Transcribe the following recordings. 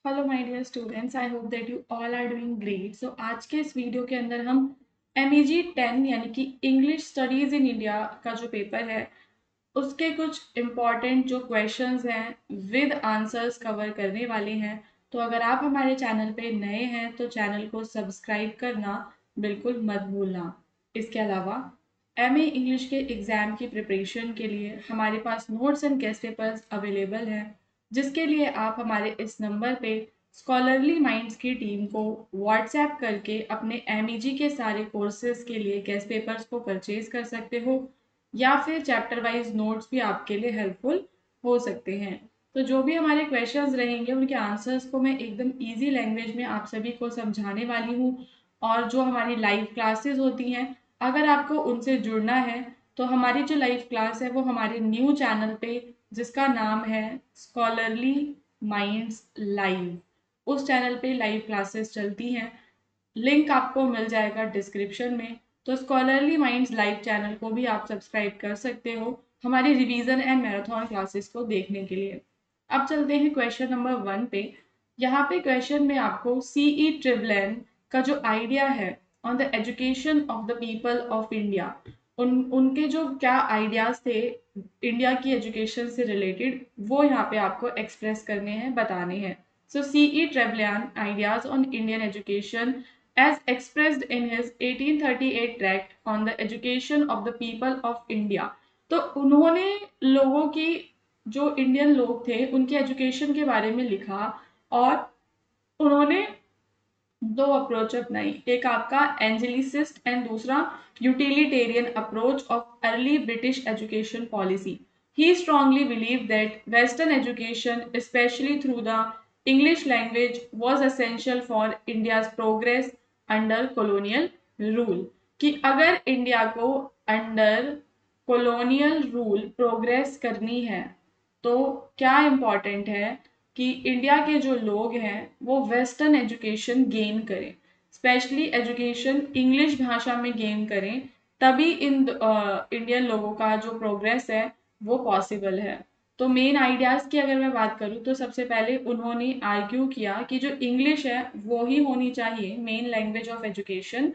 Hello my dear students, I hope that you all are doing great. So आज के इस video के अंदर हम MEG 10 यानी कि इंग्लिश स्टडीज़ इन इंडिया का जो पेपर है उसके कुछ इम्पॉर्टेंट जो क्वेश्चंस हैं विद आंसर्स कवर करने वाले हैं। तो अगर आप हमारे चैनल पे नए हैं तो चैनल को सब्सक्राइब करना बिल्कुल मत भूलना। इसके अलावा MA इंग्लिश के एग्ज़ाम की प्रिपरेशन के लिए हमारे पास notes and guest papers available हैं, जिसके लिए आप हमारे इस नंबर पे स्कॉलरली माइंड्स की टीम को व्हाट्सएप करके अपने MEG के सारे कोर्सेज के लिए गेस्ट पेपर्स को परचेज कर सकते हो, या फिर चैप्टर वाइज नोट्स भी आपके लिए हेल्पफुल हो सकते हैं। तो जो भी हमारे क्वेश्चंस रहेंगे उनके आंसर्स को मैं एकदम इजी लैंग्वेज में आप सभी को समझाने वाली हूँ। और जो हमारी लाइव क्लासेस होती हैं, अगर आपको उनसे जुड़ना है तो हमारी जो लाइव क्लास है वो हमारे न्यू चैनल पे, जिसका नाम है स्कॉलरली माइंड्स लाइव, उस चैनल पे लाइव क्लासेस चलती हैं। लिंक आपको मिल जाएगा डिस्क्रिप्शन में। तो स्कॉलरली माइंड्स लाइव चैनल को भी आप सब्सक्राइब कर सकते हो हमारी रिवीजन एंड मैराथन क्लासेस को देखने के लिए। अब चलते हैं क्वेश्चन नंबर 1 पे। यहाँ पे क्वेश्चन में आपको CE ट्रिवलन का जो आइडिया है on the education of the people of India, उनके जो क्या आइडियाज थे इंडिया की एजुकेशन से रिलेटेड, वो यहाँ पे आपको एक्सप्रेस करने हैं, बताने हैं। So CE Trevelyan ideas on Indian education as expressed in his 1838 tract on the education of the people of India। तो उन्होंने लोगों की, जो इंडियन लोग थे उनके एजुकेशन के बारे में लिखा, और उन्होंने दो अप्रोच अपनाई। एक आपका एंजेलिसिस्ट एंड दूसरा utilitarian approach of early British education policy. He strongly believed that Western education, especially through the English language, was essential for India's progress under colonial rule। कि अगर इंडिया को अंडर कॉलोनियल रूल प्रोग्रेस करनी है तो क्या important है कि India के जो लोग हैं वो वेस्टर्न एजुकेशन गेन करें, स्पेशली एजुकेशन इंग्लिश भाषा में गेन करें, तभी इंडियन लोगों का जो प्रोग्रेस है वो पॉसिबल है। तो मेन आइडियाज़ की अगर मैं बात करूँ तो सबसे पहले उन्होंने आर्ग्यू किया कि जो इंग्लिश है वो ही होनी चाहिए main language of education.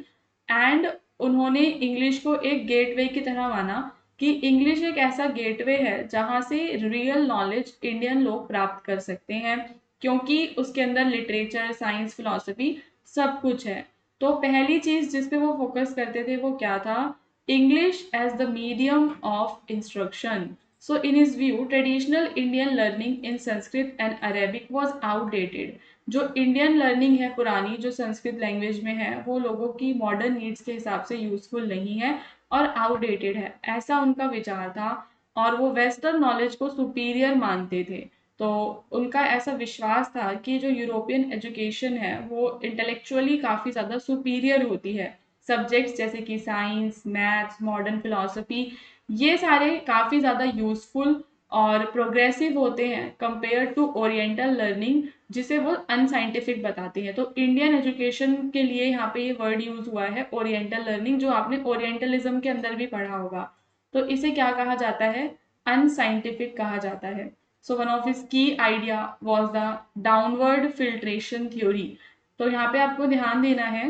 And उन्होंने इंग्लिश को एक गेटवे की तरह माना कि इंग्लिश एक ऐसा गेटवे है जहाँ से रियल नॉलेज इंडियन लोग प्राप्त कर सकते हैं, क्योंकि उसके अंदर लिटरेचर, साइंस, फिलॉसफी सब कुछ है। तो पहली चीज जिस पे वो फोकस करते थे वो क्या था? English as the medium of instruction. So in his view traditional Indian learning in Sanskrit and Arabic was outdated. जो इंडियन लर्निंग है पुरानी, जो संस्कृत लैंग्वेज में है, वो लोगों की मॉडर्न नीड्स के हिसाब से यूजफुल नहीं है और आउटडेटेड है, ऐसा उनका विचार था। और वो वेस्टर्न नॉलेज को सुपीरियर मानते थे। तो उनका ऐसा विश्वास था कि जो यूरोपियन एजुकेशन है वो इंटेलेक्चुअली काफ़ी ज़्यादा सुपीरियर होती है। सब्जेक्ट्स जैसे कि साइंस, मैथ्स, मॉडर्न फिलॉसफी, ये सारे काफ़ी ज़्यादा यूजफुल और प्रोग्रेसिव होते हैं कंपेयर टू ओरिएंटल लर्निंग, जिसे वो अनसाइंटिफिक बताते हैं। तो इंडियन एजुकेशन के लिए यहाँ पे ये वर्ड यूज हुआ है ओरिएंटल लर्निंग, जो आपने ओरिएंटलिज्म के अंदर भी पढ़ा होगा। तो इसे क्या कहा जाता है? अनसाइंटिफिक कहा जाता है। सो वन ऑफ हिज की idea was the downward filtration theory. तो यहाँ पे आपको ध्यान देना है,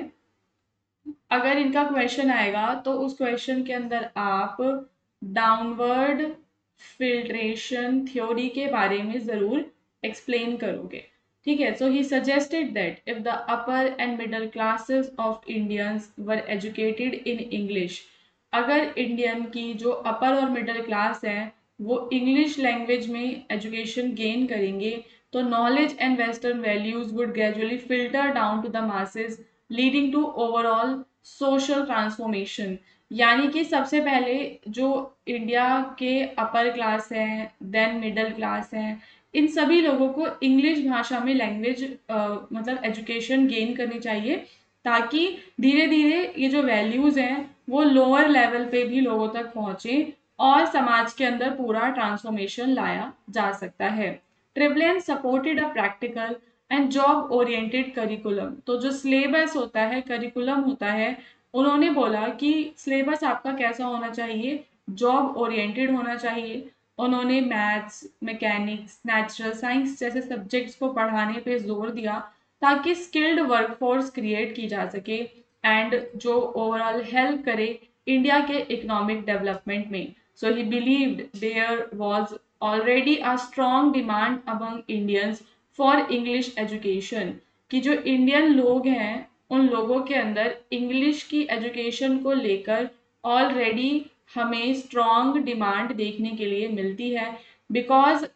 अगर इनका क्वेश्चन आएगा तो उस क्वेश्चन के अंदर आप डाउनवर्ड फिल्ट्रेशन थ्योरी के बारे में जरूर एक्सप्लेन करोगे। ठीक है। So he suggested that if the upper and middle classes of Indians were educated in English, अगर इंडियन की जो अपर और मिडिल क्लास है वो इंग्लिश लैंग्वेज में एजुकेशन गेन करेंगे, तो knowledge and western values would gradually filter down to the masses, leading to overall social transformation. यानी कि सबसे पहले जो इंडिया के अपर क्लास हैं, देन मिडिल क्लास हैं, इन सभी लोगों को इंग्लिश भाषा में लैंग्वेज मतलब एजुकेशन गेन करनी चाहिए, ताकि धीरे धीरे ये जो वैल्यूज़ हैं वो लोअर लेवल पे भी लोगों तक पहुँचे और समाज के अंदर पूरा ट्रांसफॉर्मेशन लाया जा सकता है। Trevelyan supported a practical and job oriented curriculum. तो जो सिलेबस होता है, करिकुलम होता है, उन्होंने बोला कि सिलेबस आपका कैसा होना चाहिए? जॉब ओरिएंटेड होना चाहिए। उन्होंने मैथ्स, मैकेनिक्स, नेचुरल साइंस जैसे सब्जेक्ट्स को पढ़ाने पे जोर दिया ताकि स्किल्ड वर्कफोर्स क्रिएट की जा सके एंड जो ओवरऑल हेल्प करे इंडिया के इकोनॉमिक डेवलपमेंट में. So he believed there was already a strong demand among Indians for English education, कि जो इंडियन लोग हैं उन लोगों के अंदर इंग्लिश की एजुकेशन को लेकर ऑलरेडी हमें स्ट्रॉन्ग डिमांड देखने के लिए मिलती है, because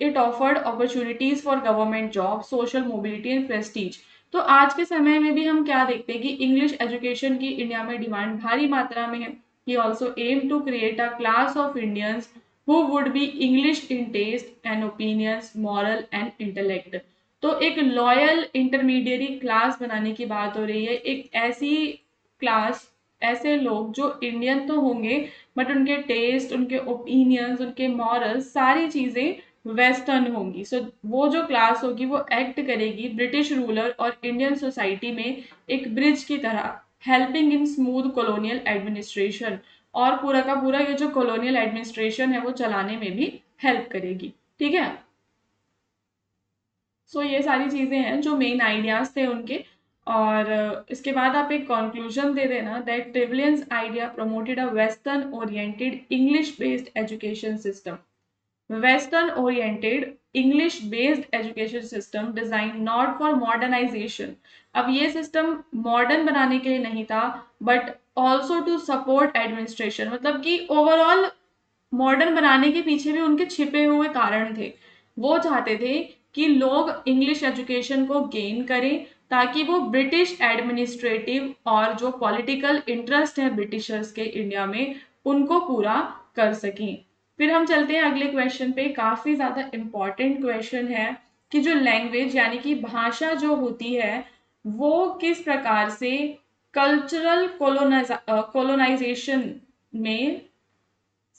it offered opportunities for government job, social mobility and Prestige. तो आज के समय में भी हम क्या देखते हैं कि इंग्लिश एजुकेशन की इंडिया में डिमांड भारी मात्रा में है. He also aim to create a class of Indians who would be English in taste and opinions, moral and intellect. तो एक लॉयल इंटरमीडिएरी क्लास बनाने की बात हो रही है, एक ऐसी क्लास, ऐसे लोग जो इंडियन तो होंगे बट उनके टेस्ट, उनके ओपिनियंस, उनके मॉरल्स, सारी चीजें वेस्टर्न होंगी. सो वो जो क्लास होगी वो एक्ट करेगी ब्रिटिश रूलर और इंडियन सोसाइटी में एक ब्रिज की तरह, helping in smooth colonial administration, और पूरा का पूरा ये जो कॉलोनियल एडमिनिस्ट्रेशन है वो चलाने में भी हेल्प करेगी. ठीक है. सो ये सारी चीजें हैं जो मेन आइडियाज थे उनके. और इसके बाद आप एक कंक्लूजन दे देना that Trevelyan's idea promoted a western oriented English based education system. Western oriented English based education system design not for modernisation. अब ये सिस्टम मॉडर्न बनाने के लिए नहीं था but also to support administration, मतलब कि ओवरऑल मॉडर्न बनाने के पीछे भी उनके छिपे हुए कारण थे. वो चाहते थे कि लोग इंग्लिश एजुकेशन को गेन करें ताकि वो ब्रिटिश एडमिनिस्ट्रेटिव और जो पॉलिटिकल इंटरेस्ट है ब्रिटिशर्स के इंडिया में उनको पूरा कर सकें. फिर हम चलते हैं अगले क्वेश्चन पे. काफी ज्यादा इंपॉर्टेंट क्वेश्चन है कि जो लैंग्वेज यानी कि भाषा जो होती है वो किस प्रकार से कल्चरल कोलोनाइजेशन में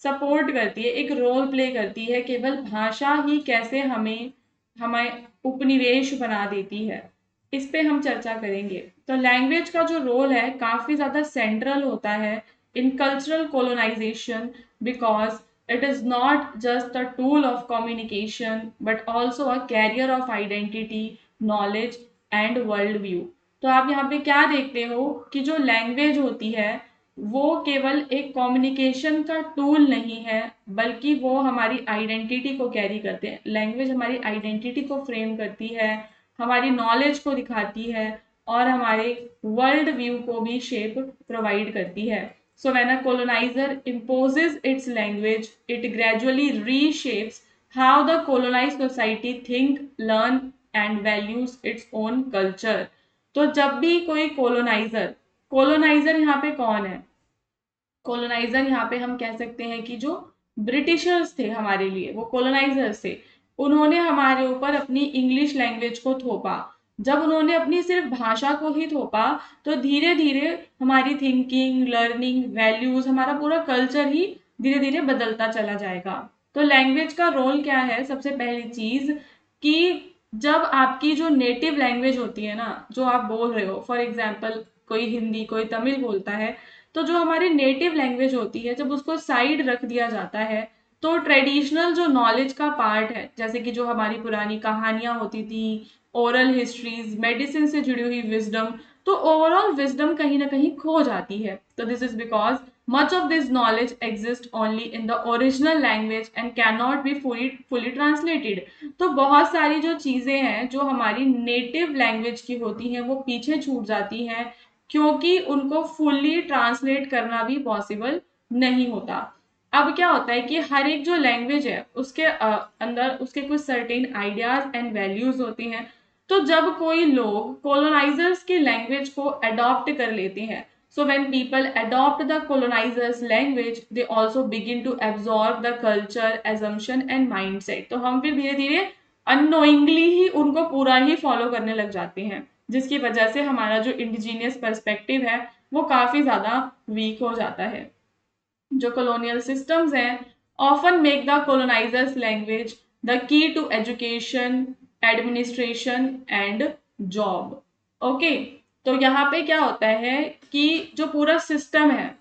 सपोर्ट करती है, एक रोल प्ले करती है. केवल भाषा ही कैसे हमें हमें उपनिवेश बना देती है, इस पे हम चर्चा करेंगे. तो लैंग्वेज का जो रोल है काफी ज्यादा सेंट्रल होता है in cultural colonisation, because it is not just a tool of communication but also a carrier of identity, knowledge and world view. तो आप यहाँ पे क्या देखते हो कि जो लैंग्वेज होती है वो केवल एक कम्युनिकेशन का टूल नहीं है बल्कि वो हमारी आइडेंटिटी को कैरी करते हैं. लैंग्वेज हमारी आइडेंटिटी को फ्रेम करती है, हमारी नॉलेज को दिखाती है और हमारे वर्ल्ड व्यू को भी शेप प्रोवाइड करती है. So when a colonizer imposes its language, it gradually reshapes how the colonized society think, learn and values its own culture. तो जब भी कोई कोलोनाइजर यहाँ पे कौन है? कोलोनाइजर यहाँ पे हम कह सकते हैं कि जो ब्रिटिशर्स थे हमारे लिए, वो कोलोनाइजर्स थे. उन्होंने हमारे ऊपर अपनी इंग्लिश लैंग्वेज को थोपा. जब उन्होंने अपनी सिर्फ भाषा को ही थोपा तो धीरे धीरे हमारी थिंकिंग, लर्निंग, वैल्यूज, हमारा पूरा कल्चर ही धीरे धीरे बदलता चला जाएगा. तो लैंग्वेज का रोल क्या है? सबसे पहली चीज कि जब आपकी जो नेटिव लैंग्वेज होती है ना, जो आप बोल रहे हो, फॉर एग्जाम्पल कोई हिंदी, कोई तमिल बोलता है, तो जो हमारी नेटिव लैंग्वेज होती है जब उसको साइड रख दिया जाता है तो ट्रेडिशनल जो नॉलेज का पार्ट है, जैसे कि जो हमारी पुरानी कहानियां होती थी, ओरल हिस्ट्रीज, मेडिसिन से जुड़ी हुई विजडम, तो ओवरऑल विजडम कहीं ना कहीं खो जाती है. तो this is because much of this knowledge exist only in the original language and can not be fully translated. तो बहुत सारी जो चीजें हैं जो हमारी नेटिव लैंग्वेज की होती हैं वो पीछे छूट जाती हैं क्योंकि उनको फुल्ली ट्रांसलेट करना भी पॉसिबल नहीं होता. अब क्या होता है कि हर एक जो लैंग्वेज है उसके अंदर उसके कुछ सर्टेन आइडियाज एंड वैल्यूज होती हैं. तो जब कोई लोग कोलोनाइजर्स की लैंग्वेज को अडॉप्ट कर लेते हैं, so when people adopt the colonizers language they also begin to absorb the culture, assumption and mindset. तो हम फिर धीरे धीरे अननोइंगली ही उनको पूरा ही फॉलो करने लग जाते हैं, जिसकी वजह से हमारा जो इंडिजीनियस पर्सपेक्टिव है वो काफी ज्यादा वीक हो जाता है. जो कॉलोनियल सिस्टम्स हैं often make the colonisers language the key to education, administration and job. Okay. तो यहाँ पे क्या होता है कि जो पूरा सिस्टम है,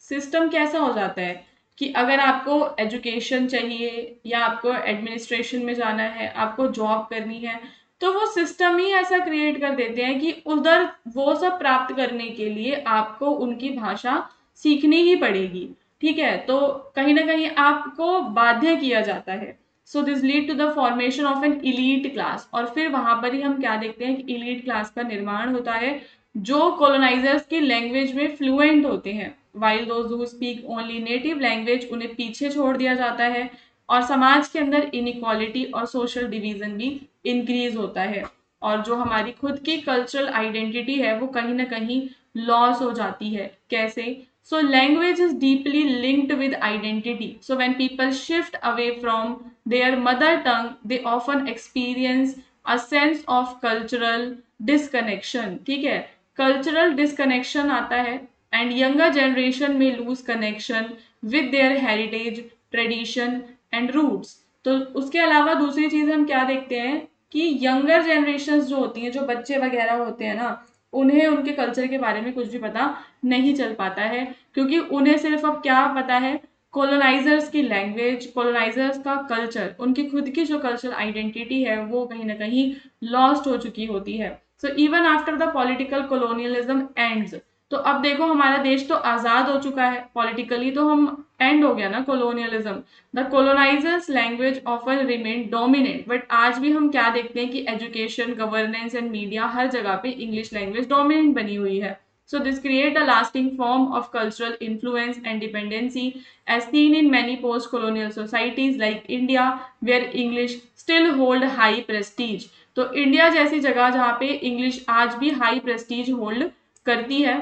सिस्टम कैसा हो जाता है कि अगर आपको एजुकेशन चाहिए या आपको एडमिनिस्ट्रेशन में जाना है, आपको जॉब करनी है, तो वो सिस्टम ही ऐसा क्रिएट कर देते हैं कि उधर वो सब प्राप्त करने के लिए आपको उनकी भाषा सीखनी ही पड़ेगी। ठीक है, तो कहीं ना कहीं आपको बाध्य किया जाता है। So this lead to the formation of an elite class, और फिर वहां पर ही हम क्या देखते हैं कि इलीट क्लास का निर्माण होता है जो कॉलोनाइजर्स की लैंग्वेज में फ्लुएंट होते हैं, while those who speak only native language उन्हें पीछे छोड़ दिया जाता है, और समाज के अंदर इनइक्वालिटी और सोशल डिवीजन भी इंक्रीज होता है, और जो हमारी खुद की कल्चरल आइडेंटिटी है वो कहीं ना कहीं लॉस हो जाती है। कैसे? So language is deeply linked with identity, so when people shift away from their mother tongue they often experience a sense of cultural disconnection. ठीक है, कल्चरल डिसकनेक्शन आता है, एंड यंगर जनरेशन में lose connection with their heritage, tradition and roots. तो उसके अलावा दूसरी चीज हम क्या देखते हैं कि यंगर जनरेशन जो होती हैं, जो बच्चे वगैरह होते हैं ना, उन्हें उनके कल्चर के बारे में कुछ भी पता नहीं चल पाता है, क्योंकि उन्हें सिर्फ अब क्या पता है, कॉलोनाइजर्स की लैंग्वेज, कॉलोनाइजर्स का कल्चर, उनकी खुद की जो कल्चरल आइडेंटिटी है वो कहीं ना कहीं लॉस्ट हो चुकी होती है। So even after the political colonialism ends, तो अब देखो हमारा देश तो आजाद हो चुका है, पॉलिटिकली तो हम एंड हो गया ना colonialism, the colonizers language often remain dominant, but आज भी हम क्या देखते हैं कि एजुकेशन, गवर्नेंस एंड मीडिया हर जगह पे इंग्लिश लैंग्वेज डोमिनेंट बनी हुई है। So this create a lasting form of cultural influence and dependency as seen in many post-colonial societies like India where English still hold high prestige. तो India जैसी जगह जहाँ पे इंग्लिश आज भी हाई प्रेस्टीज होल्ड करती है,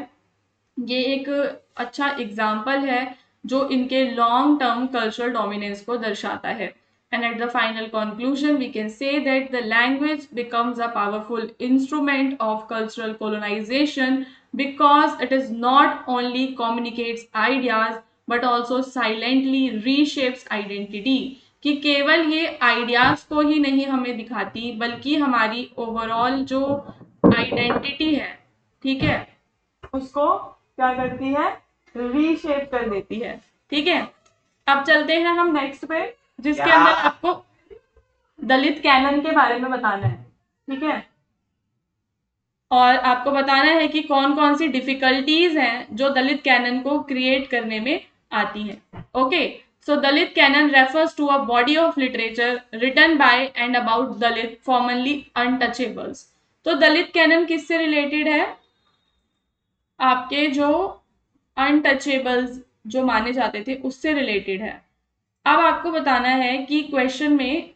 ये एक अच्छा एग्जाम्पल है जो इनके लॉन्ग टर्म कल्चरल डोमिनेंस को दर्शाता है। And at the final conclusion, we can say that the language becomes a powerful instrument of cultural colonization because it is not only communicates ideas but also silently reshapes identity. कि केवल ये ideas को ही नहीं हमें दिखाती बल्कि हमारी overall जो आइडेंटिटी है, ठीक है, उसको क्या करती है, रीशेप कर देती है। ठीक है, अब चलते हैं हम नेक्स्ट पे, जिसके अंदर आपको दलित कैनन के बारे में बताना है। ठीक है, और आपको बताना है कि कौन कौन सी डिफिकल्टीज हैं जो दलित कैनन को क्रिएट करने में आती हैं। Okay, so Dalit canon refers to a body of literature written by and about Dalit formally untouchables. तो दलित कैनन किससे रिलेटेड है? आपके जो अनटचेबल्स जो माने जाते थे उससे रिलेटेड है। अब आपको बताना है कि क्वेश्चन में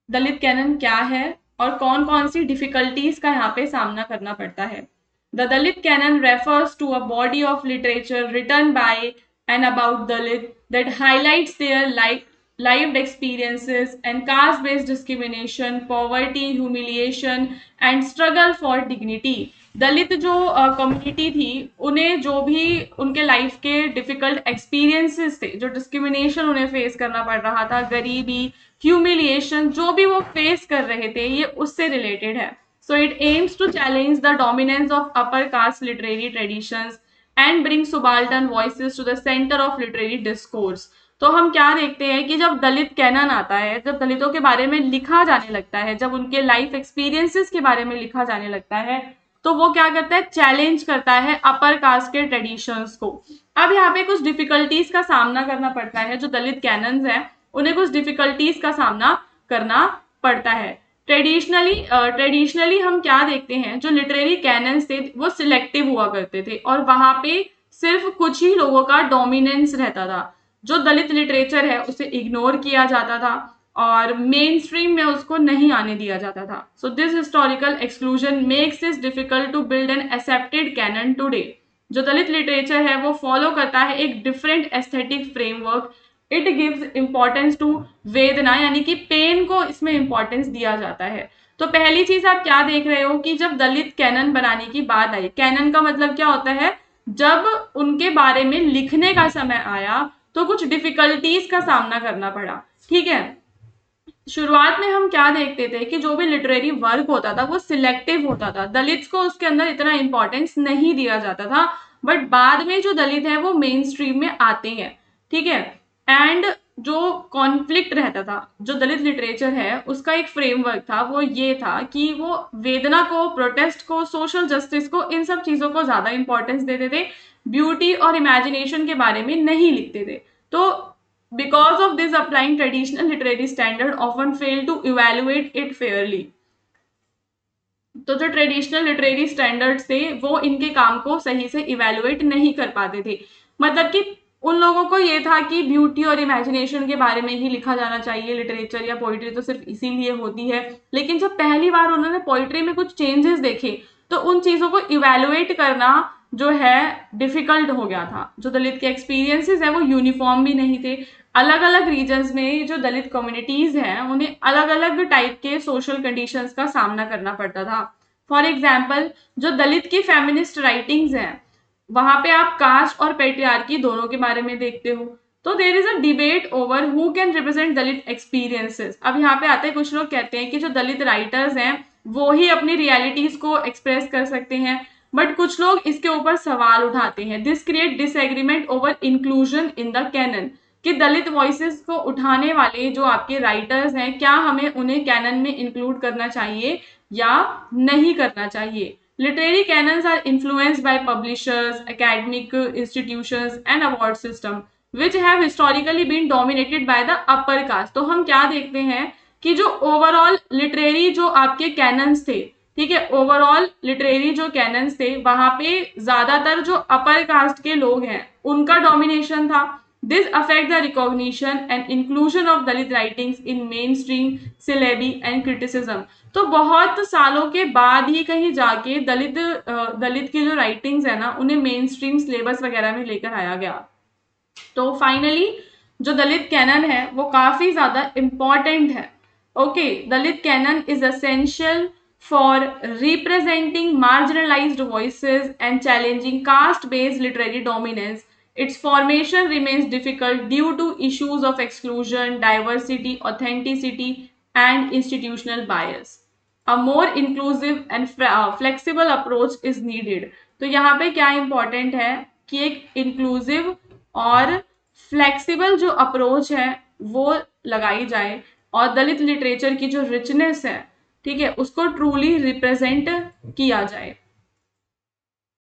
दलित कैनन क्या है और कौन कौन सी डिफिकल्टीज का यहाँ पे सामना करना पड़ता है। The Dalit canon refers to a body of literature written by and about Dalit that highlights their lived experiences and caste based discrimination, poverty, humiliation and struggle for dignity। दलित जो कम्युनिटी थी उन्हें जो भी उनके लाइफ के डिफिकल्ट एक्सपीरियंसेस थे, जो discrimination उन्हें फेस करना पड़ रहा था, गरीबी, ह्यूमिलिएशन, जो भी वो फेस कर रहे थे, ये उससे रिलेटेड है। So it aims to challenge the dominance of upper caste literary traditions and bring subaltern voices to the centre of literary discourse. तो हम क्या देखते हैं कि जब दलित कैनन आता है, जब दलितों के बारे में लिखा जाने लगता है, जब उनके लाइफ एक्सपीरियंसेस के बारे में लिखा जाने लगता है, तो वो क्या करता है, चैलेंज करता है अपर कास्ट के ट्रेडिशंस को। अब यहाँ पे कुछ डिफिकल्टीज का सामना करना पड़ता है, जो दलित कैनन्स हैं उन्हें कुछ डिफिकल्टीज का सामना करना पड़ता है। ट्रेडिशनली हम क्या देखते हैं, जो लिटरेरी कैनन्स थे वो सिलेक्टिव हुआ करते थे और वहां पे सिर्फ कुछ ही लोगों का डोमिनेंस रहता था। जो दलित लिटरेचर है उसे इग्नोर किया जाता था और मेन स्ट्रीम में उसको नहीं आने दिया जाता था। So this historical exclusion makes it difficult to build an accepted canon today. जो दलित लिटरेचर है वो फॉलो करता है एक different aesthetic framework. It gives importance to वेदना, यानी कि पेन को इसमें इंपॉर्टेंस दिया जाता है। तो पहली चीज आप क्या देख रहे हो कि जब दलित कैनन बनाने की बात आई, कैनन का मतलब क्या होता है, जब उनके बारे में लिखने का समय आया तो कुछ डिफिकल्टीज का सामना करना पड़ा। ठीक है, शुरुआत में हम क्या देखते थे कि जो भी लिटरेरी वर्क होता था वो सिलेक्टिव होता था, दलित को उसके अंदर इतना इंपॉर्टेंस नहीं दिया जाता था, बट बाद में जो दलित है वो मेन स्ट्रीम में आते हैं। ठीक है। एंड जो कॉन्फ्लिक्ट रहता था, जो दलित लिटरेचर है उसका एक फ्रेमवर्क था, वो ये था कि वो वेदना को, प्रोटेस्ट को, सोशल जस्टिस को, इन सब चीजों को ज्यादा इंपॉर्टेंस देते थे, ब्यूटी और इमेजिनेशन के बारे में नहीं लिखते थे। तो because of this applying traditional literary standard often fail to evaluate it fairly. तो जो ट्रेडिशनल लिटरेरी स्टैंडर्ड्स थे वो इनके काम को सही से इवेलुएट नहीं कर पाते थे। मतलब कि उन लोगों को ये था कि ब्यूटी और इमेजिनेशन के बारे में ही लिखा जाना चाहिए, लिटरेचर या पोइट्री तो सिर्फ इसीलिए होती है। लेकिन जब पहली बार उन्होंने पोइट्री में कुछ चेंजेस देखे तो उन चीजों को इवेलुएट करना जो है डिफिकल्ट हो गया था। जो दलित के एक्सपीरियंसेस है वो यूनिफॉर्म भी नहीं थे। अलग अलग रीजन्स में जो दलित कम्युनिटीज हैं उन्हें अलग अलग टाइप के सोशल कंडीशंस का सामना करना पड़ता था। फॉर एग्जाम्पल, जो दलित की फेमिनिस्ट राइटिंग्स हैं वहां पे आप कास्ट और पेट्रियार्की दोनों के बारे में देखते हो। तो there is a debate over who can represent Dalit experiences. अब यहाँ पे आते कुछ लोग कहते हैं कि जो दलित राइटर्स हैं वो ही अपनी रियलिटीज को एक्सप्रेस कर सकते हैं, बट कुछ लोग इसके ऊपर सवाल उठाते हैं। This create disagreement over inclusion in the canon, कि दलित वॉइसेस को उठाने वाले जो आपके राइटर्स हैं क्या हमें उन्हें कैनन में इंक्लूड करना चाहिए या नहीं करना चाहिए। Literary canons are influenced by publishers, academic institutions and award system which have historically been dominated by the upper caste। तो हम क्या देखते हैं कि जो ओवरऑल लिटरेरी जो आपके कैनन्स थे, ठीक है, ओवरऑल लिटरेरी जो कैनन्स थे वहां पे ज्यादातर जो अपर कास्ट के लोग हैं उनका डोमिनेशन था। This affect the recognition and inclusion of Dalit writings in main stream syllable and criticism. तो बहुत सालों के बाद ही कहीं जाके दलित की जो राइटिंग्स है ना उन्हें मेन स्ट्रीम सिलेबस वगैरह में लेकर आया गया। तो फाइनली जो दलित कैनन है वो काफी ज्यादा इंपॉर्टेंट है। Okay, Dalit canon is essential for representing marginalised voices and challenging caste based literary dominance. its formation remains difficult due to issues of exclusion, diversity, authenticity, and institutional bias. A more inclusive and flexible approach is needed। तो यहाँ पे क्या important है कि एक inclusive और flexible जो approach है वो लगाई जाए और दलित लिटरेचर की जो रिचनेस है, ठीक है, उसको ट्रूली रिप्रेजेंट किया जाए।